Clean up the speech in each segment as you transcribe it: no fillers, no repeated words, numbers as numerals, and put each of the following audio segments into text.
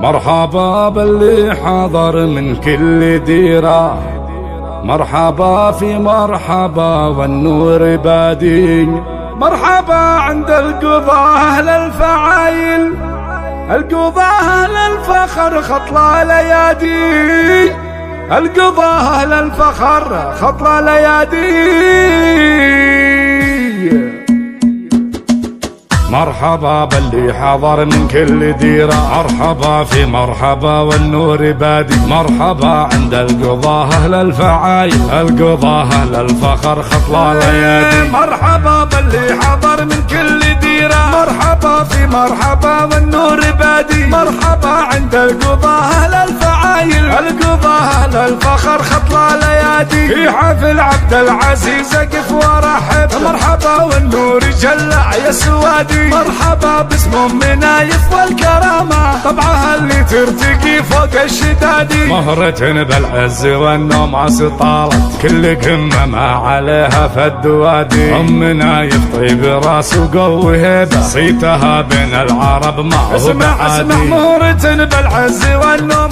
مرحبا باللي حضر من كل ديرة، مرحبا في مرحبا والنور بادي، مرحبا عند القضاة أهل الفعايل، القضاة أهل الفخر خطل ليادي، القضاة أهل الفخر خطل ليادي. مرحبا باللي حضر من كل ديرة، مرحبا في مرحبا والنور بادي، مرحبا عند القضاة أهل الفعايل، القضاة أهل الفخر خطل ليادي، مرحبا باللي حضر من كل ديرة، مرحبا في مرحبا والنور بادي، مرحبا عند القضاة أهل الفعايل، القضاة أهل الفخر خطل ليادي، في حفل عبد العزيز اقف ورحب، مرحبا والنور جلع يا سوادي، مرحبا باسم منايف والكرامة، طبعها اللي ترتقي فوق الشدادي، مهرة بالعز والنوم طالت، كل قمة ما عليها فد وادي، منايف طيب راس وقوي هيبة، صيتها بين العرب ما هو اسمع مهرة بالعز والنوم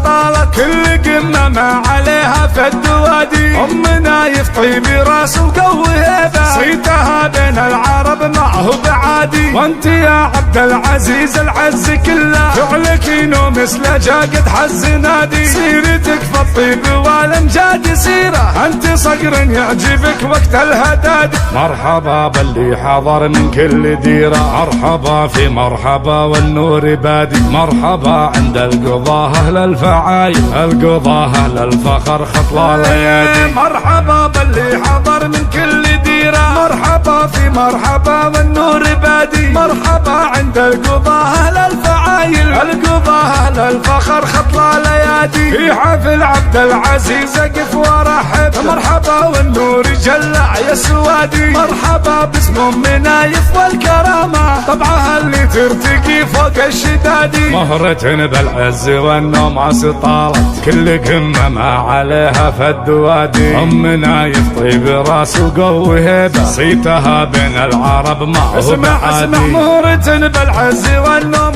طالت، كل قمة ما عليها فد وادي، منايف طيب راس وقوي هيبة، صيتها بين العرب ما هو بعادي، وانت يا عبد العزيز العز كله، فعلك ينو مثل جاقد حز نادي، سيرتك في الطيب والامجاد سيرة، انت صقر يعجبك وقت الهداد. مرحبا باللي حضر من كل ديرة، مرحبا في مرحبا والنور بادي، مرحبا عند القضاة أهل الفعايل، القضاة أهل الفخر خطل ليادي، مرحبا باللي حضر من كل ديرة، مرحبا في مرحبا والنور بادي، مرحبا عند القضاة أهل الفعايل، القضاة أهل الفخر خطل ليادي، في حفل عبد العزيز اقف ورحب، مرحبا والنور جلع يا سوادي، مرحبا باسم منايف والكرامة، طبعها اللي ترتقي فوق الشدادي، مهرة بالعز والنوم طالت، كل قمة ما عليها فد وادي، منايف طيب راس وقوي هيبة، صيتها بين العرب ما هو بعادي. اسمع مهرة بالعز والنوم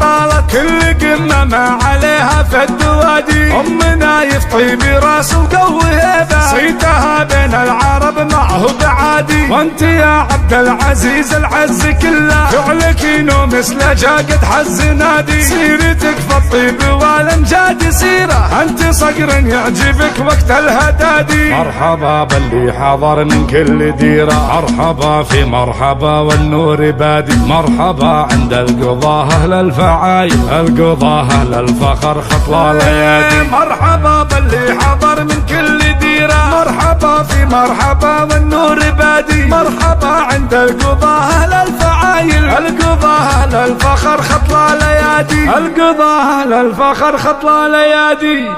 طالت، كل قمة ما عليها فد وادي، منايف طيب راس وقوي هيبة، صيتها بين العرب ما هو بعادي، وانت يا عبد العزيز العز كله، فعلك ينو مثل جاقد حز نادي، سيرتك في الطيب والامجاد سيرة، انت صقر يعجبك وقت الهدادي. مرحبا باللي حضر من كل ديرة، مرحبا في مرحبا والنور بادي، مرحبا عند القضاة أهل الفعايل، القضاة أهل الفخر خطل ليادي، مرحبا باللي حضر من كل ديرة، مرحبا في مرحبا والنور بادي، مرحبا عند القضاة أهل الفعايل، القضاة أهل الفخر خطل ليادي، القضاة أهل الفخر خطل ليادي.